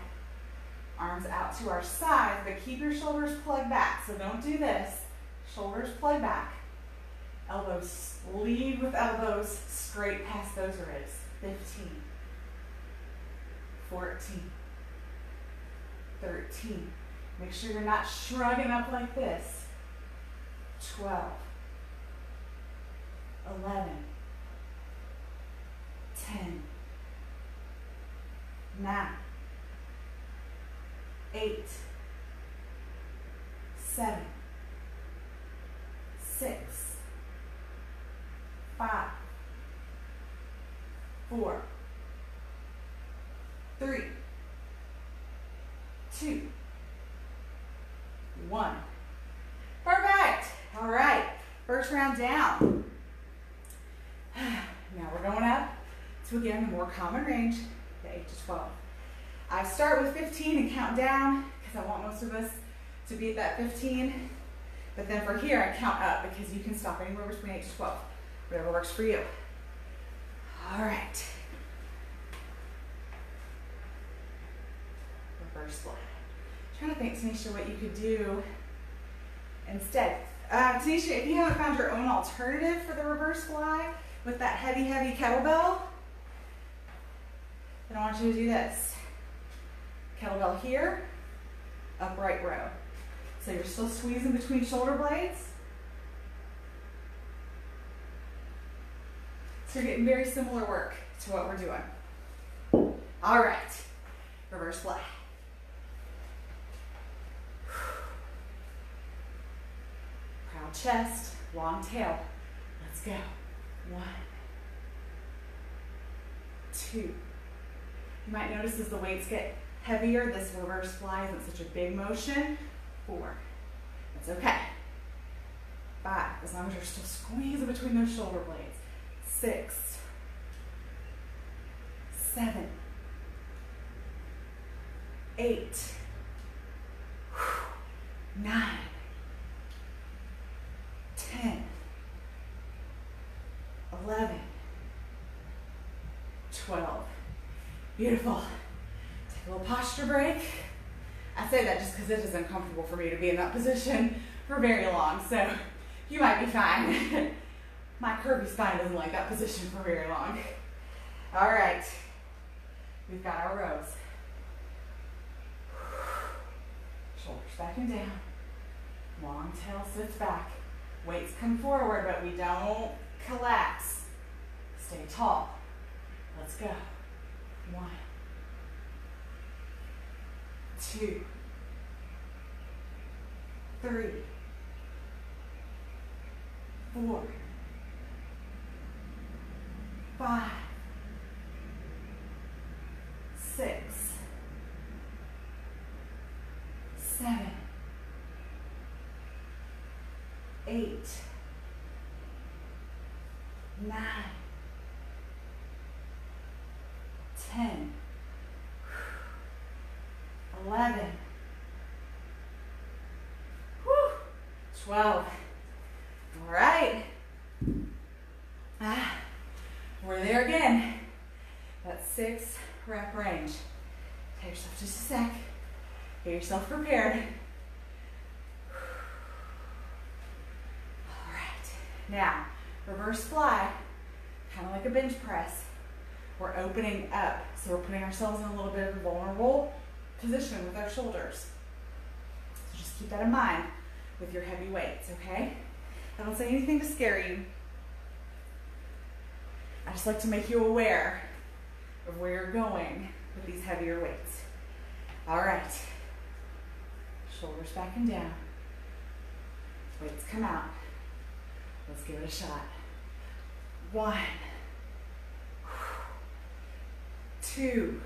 Arms out to our sides, but keep your shoulders plugged back. So don't do this. Shoulders plug back. Elbows, lead with elbows straight past those ribs. 15, 14, 13. Make sure you're not shrugging up like this. 12, 11, 10, 9, 8, 7, 6, 5, 4, 3, 2, 1. Perfect. All right. First round down. Now we're going up to, again, the more common range, the 8 to 12. I start with 15 and count down because I want most of us to be at that 15. But then for here, I count up because you can stop anywhere between 8 to 12. Whatever works for you. All right. Reverse fly. Trying to think, Tanisha, what you could do instead. Tanisha, if you haven't found your own alternative for the reverse fly with that heavy, heavy kettlebell, then I want you to do this. Kettlebell here, upright row. So you're still squeezing between shoulder blades. So you're getting very similar work to what we're doing. All right, reverse fly. Proud chest, long tail. Let's go. 1, 2. You might notice as the weights get heavier, this reverse fly isn't such a big motion. 4. That's okay. 5. As long as you're still squeezing between those shoulder blades. 6, 7, 8, 9, 10, 11, 12. Beautiful. Take a little posture break. I say that just because it is uncomfortable for me to be in that position for very long, so you might be fine. My curvy spine doesn't like that position for very long. All right, we've got our rows. Shoulders back and down. Long tail sits back. Weights come forward, but we don't collapse. Stay tall. Let's go. 1, 2, 3, 4, 5, 6, 7, 8, 9, 10, 11, 12. All right. We're there again. That 6 rep range. Take yourself just a sec. Get yourself prepared. All right. Now, reverse fly, kind of like a bench press. We're opening up, so we're putting ourselves in a little bit of a vulnerable position with our shoulders. So just keep that in mind with your heavy weights, okay? I don't say anything to scare you. I just like to make you aware of where you're going with these heavier weights. All right. Shoulders back and down. Weights come out. Let's give it a shot. 1, 2,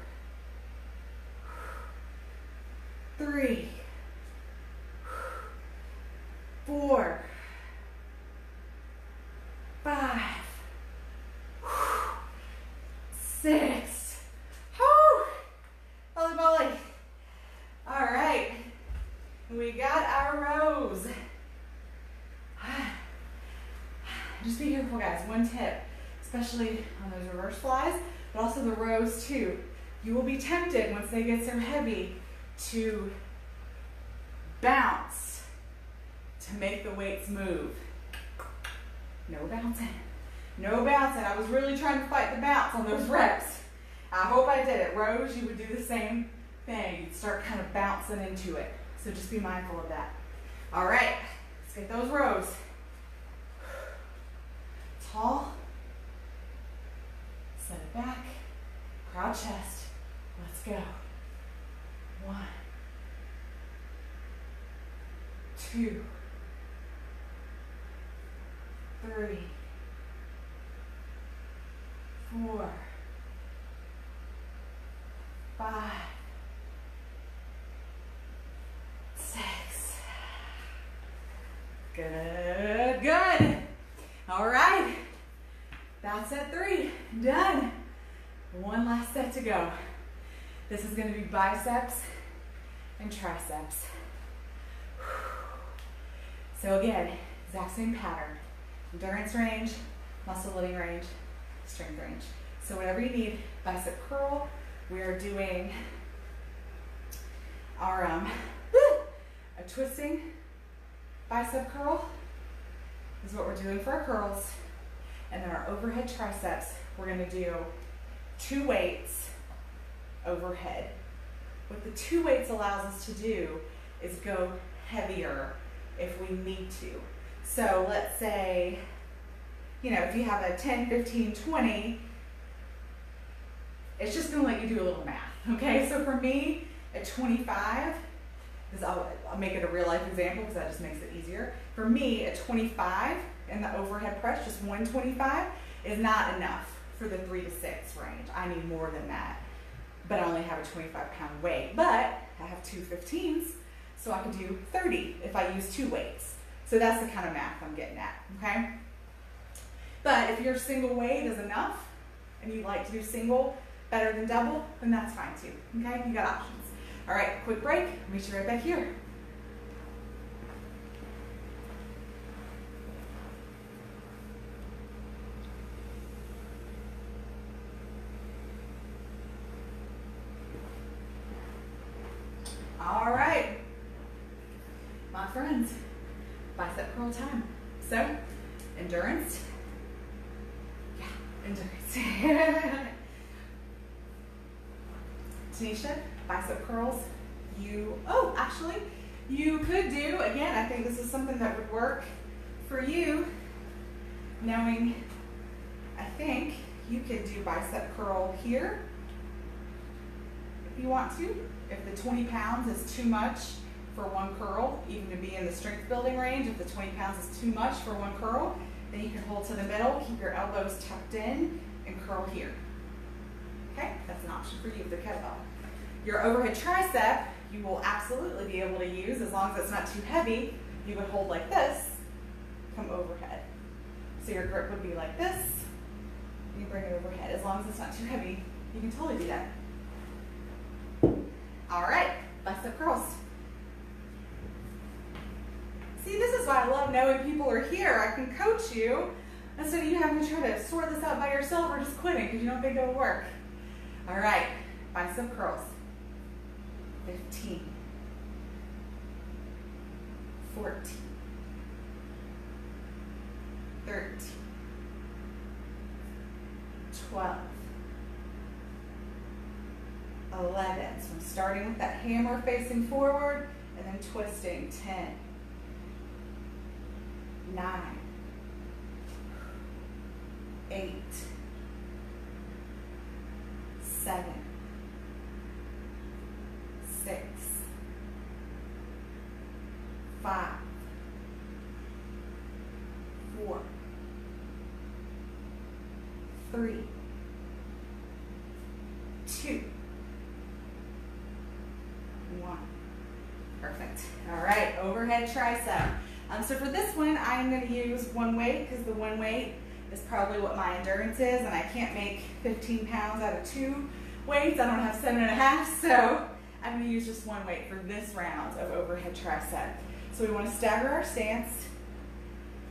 3, 4, 5, 6. Holy moly. All right. We got our rows. Just be careful, guys. One tip, especially on those reverse flies, but also the rows too. You will be tempted once they get so heavy to bounce to make the weights move. No bouncing. No bouncing. I was really trying to fight the bounce on those reps. I hope I did it. Rows, you would do the same thing. You'd start kind of bouncing into it. So just be mindful of that. All right, let's get those rows. Tall. Set it back. Proud chest. Let's go. 1, 2, 3, 4, 5, 6. Good, good. All right. That's set 3. Done. One last set to go. This is going to be biceps and triceps. So again, exact same pattern. Endurance range, muscle loading range, strength range. So whatever you need, bicep curl. We are doing our a twisting bicep curl is what we're doing for our curls. And then our overhead triceps, we're going to do 2 weights overhead. What the 2 weights allows us to do is go heavier if we need to. So let's say, you know, if you have a 10, 15, 20, it's just going to let you do a little math, okay? So for me, at 25, because I'll make it a real life example because that just makes it easier. For me, at 25, in the overhead press, just 125 is not enough for the 3 to 6 range. I need more than that, but I only have a 25-pound weight. But I have 2 15s, so I can do 30 if I use 2 weights. So that's the kind of math I'm getting at, okay? But if your single weight is enough, and you like to do single better than double, then that's fine too, okay? You got options. All right, quick break. Meet you right back here. All right, my friends, bicep curl time. So, endurance. Yeah, endurance. Tanisha, bicep curls. Actually, you could do, again, I think this is something that would work for you, knowing, I think you could do bicep curl here if you want to. If the 20 pounds is too much for one curl, even to be in the strength building range, if the 20 pounds is too much for one curl, then you can hold to the middle, keep your elbows tucked in, and curl here. Okay, that's an option for you with the kettlebell. Your overhead tricep, you will absolutely be able to use, as long as it's not too heavy. You would hold like this, come overhead. So your grip would be like this, you bring it overhead. As long as it's not too heavy, you can totally do that. All right, bicep curls. See, this is why I love knowing people are here. I can coach you instead of you having to try to sort this out by yourself or just quitting because you don't think it'll work. All right, bicep curls. 15, 14, 13, 12, 11. So I'm starting with that hammer facing forward and then twisting. 10, 9, 8, 7, 6, 5, 4, 3, 2, 1. Perfect. All right, overhead tricep. So for this one, I'm going to use one weight because the one weight is probably what my endurance is, and I can't make 15 pounds out of 2 weights. I don't have 7.5, so I'm going to use just one weight for this round of overhead tricep. So we want to stagger our stance,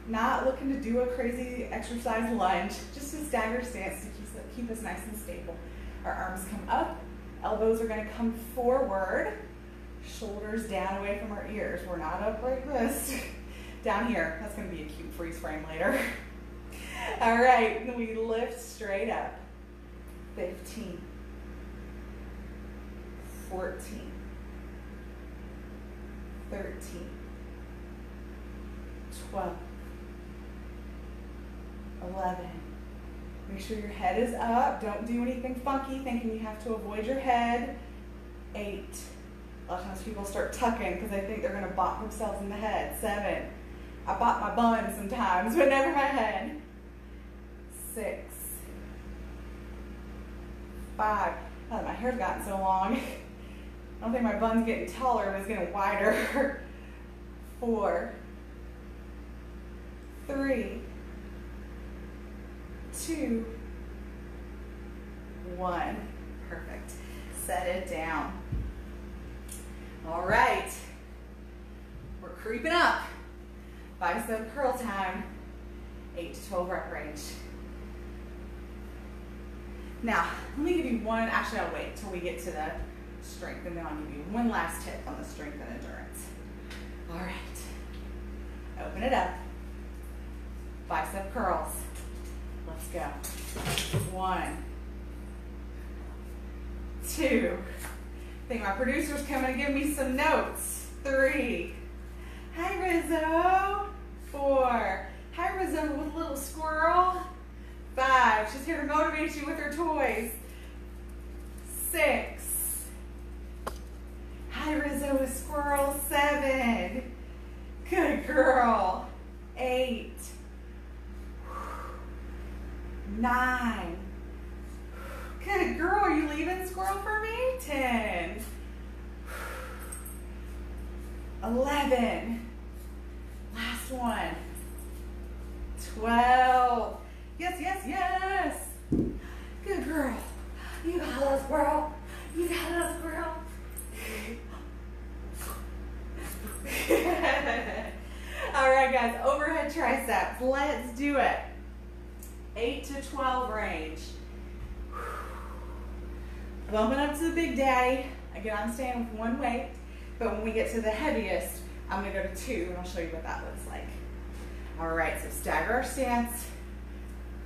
not looking to do a crazy exercise lunge, just a stagger stance to keep us nice and stable. Our arms come up, elbows are going to come forward, shoulders down away from our ears. We're not up like this. Down here. That's going to be a cute freeze frame later. All right, and we lift straight up. 15, 14, 13, 12, 11. Make sure your head is up. Don't do anything funky, thinking you have to avoid your head. 8. A lot of times people start tucking because they think they're going to bop themselves in the head. 7. I bop my bun sometimes, but never my head. 6. 5. Oh, my hair's gotten so long. I don't think my bun's getting taller, but it's getting wider. 4. 3. 2. 1. Perfect. Set it down. All right. We're creeping up. Bicep curl time. 8 to 12 rep range. Now, let me give you one, actually I'll wait till we get to the strength and then I'll give you one last tip on the strength and endurance. All right. Open it up. Bicep curls. Let's go. 1, 2. I think my producer's coming to give me some notes. 3. Hi, Rizzo. 4. Hi, Rizzo with a little squirrel. 5. She's here to motivate you with her toys. 6. Hi, Rizzo with squirrel. 7. Good girl. 8. 9. Good girl. Are you leaving squirrel for me? 10. 11. Last one. 12. Yes, yes, yes. Good girl. You got us, girl. You got us, girl. All right, guys. Overhead triceps. Let's do it. 8 to 12 range. Bumping up to the big daddy. Again, I'm staying with one weight, but when we get to the heaviest, I'm going to go to 2, and I'll show you what that looks like. All right, so stagger our stance.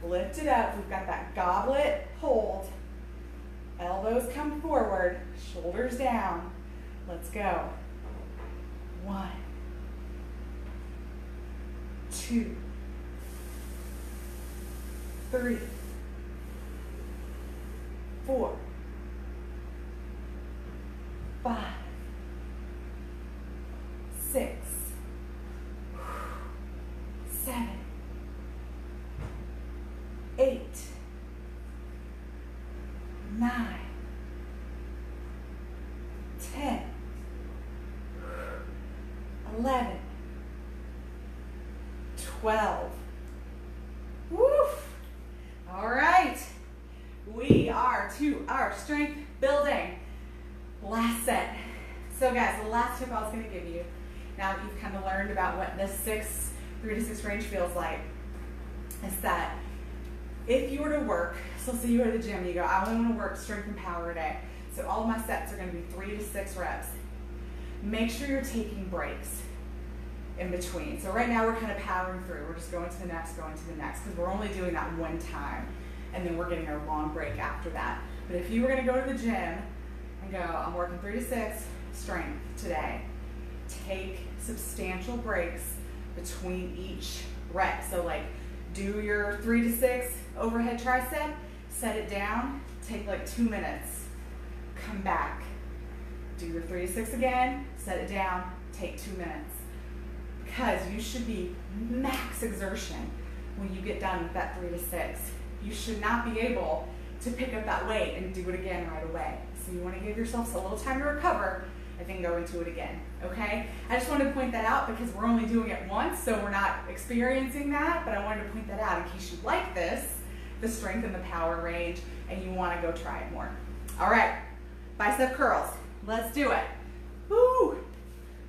Lift it up. We've got that goblet hold. Elbows come forward, shoulders down. Let's go. 1, 2, 3, 4, 5, 6, 7, 8, 9, 10, 11, 12. Woof. All right. We are to our strength building. Last set. So guys, the last tip I was going to give you now that you've kind of learned about what this 3 to 6 range feels like, is that if you were to work, so say you go to the gym, you go, I only want to work strength and power today. So all of my sets are going to be 3 to 6 reps. Make sure you're taking breaks in between. So right now we're kind of powering through. We're just going to the next, because we're only doing that one time. And then we're getting a long break after that. But if you were going to go to the gym and go, I'm working 3 to 6 strength today, take substantial breaks between each rep. So like do your 3 to 6 overhead tricep, set it down, take like 2 minutes, come back. Do your 3 to 6 again, set it down, take 2 minutes. Because you should be max exertion when you get done with that 3 to 6. You should not be able to pick up that weight and do it again right away. So you want to give yourself a little time to recover and then go into it again, okay? I just wanted to point that out because we're only doing it once, so we're not experiencing that, but I wanted to point that out in case you like this, the strength and the power range, and you want to go try it more. All right, bicep curls. Let's do it. Woo!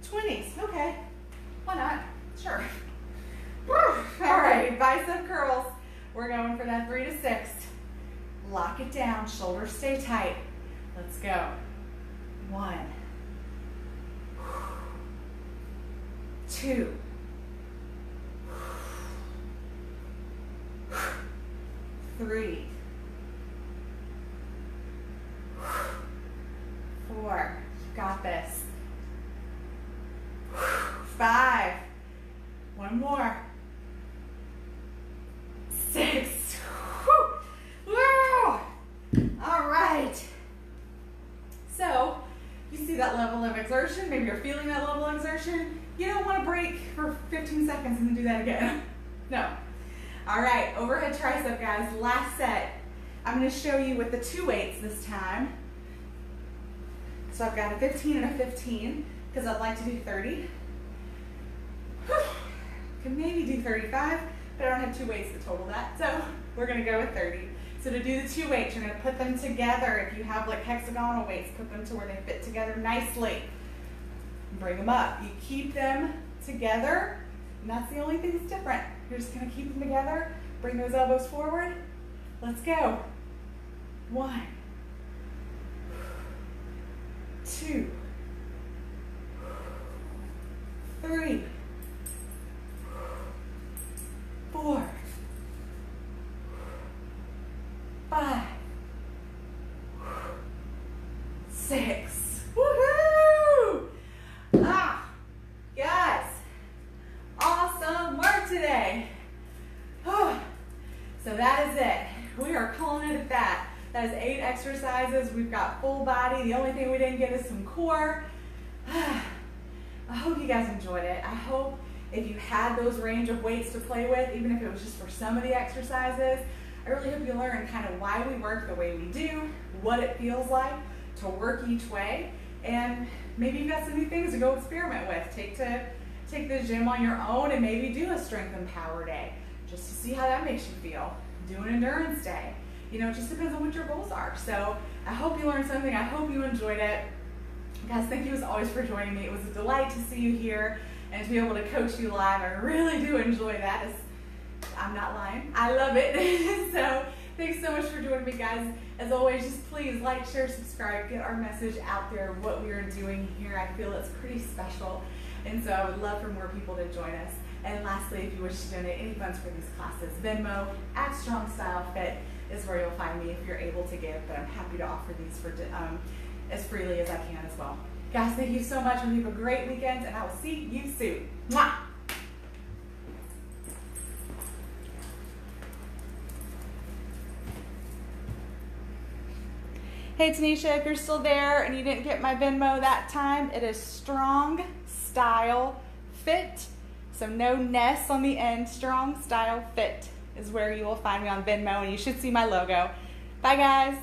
20s, okay. Why not? Sure. All right, bicep curls. We're going for that 3 to 6. Lock it down, shoulders stay tight. Let's go. 1, 2, 3, 4, you got this. 5, 1 more. 6, woo! All right. So, you see that level of exertion, maybe you're feeling that level of exertion. You don't want to break for 15 seconds and then do that again. No. All right, overhead tricep, guys, last set. I'm going to show you with the 2 weights this time. So I've got a 15 and a 15 because I'd like to do 30. Can maybe do 35, but I don't have 2 weights to total that. So we're going to go with 30. So to do the 2 weights, you're going to put them together. If you have like hexagonal weights, put them to where they fit together nicely. Bring them up. You keep them together, and that's the only thing that's different. You're just going to keep them together. Bring those elbows forward. Let's go. 1, 2, 3, 4, 5, 6. Woohoo! Guys, awesome work today. So that is it. We are calling it at that. That is 8 exercises. We've got full body. The only thing we didn't get is some core. I hope you guys enjoyed it. I hope if you had those range of weights to play with, even if it was just for some of the exercises, I really hope you learn kind of why we work the way we do, what it feels like to work each way, and maybe you've got some new things to go experiment with. Take the gym on your own and maybe do a strength and power day just to see how that makes you feel. Do an endurance day. You know, it just depends on what your goals are. So I hope you learned something. I hope you enjoyed it. Guys, thank you as always for joining me. It was a delight to see you here and to be able to coach you live. I really do enjoy that. I'm not lying. I love it. So thanks so much for joining me, guys. As always, just please like, share, subscribe, get our message out there, what we are doing here. I feel it's pretty special. And so I would love for more people to join us. And lastly, if you wish to donate any funds for these classes, Venmo at Strong Style Fit is where you'll find me if you're able to give. But I'm happy to offer these for as freely as I can as well. Guys, thank you so much. We have a great weekend, and I will see you soon. Mwah! Hey Tanisha, if you're still there and you didn't get my Venmo that time, it is Strong Style Fit. So no ness on the end. Strong Style Fit is where you will find me on Venmo, and you should see my logo. Bye guys.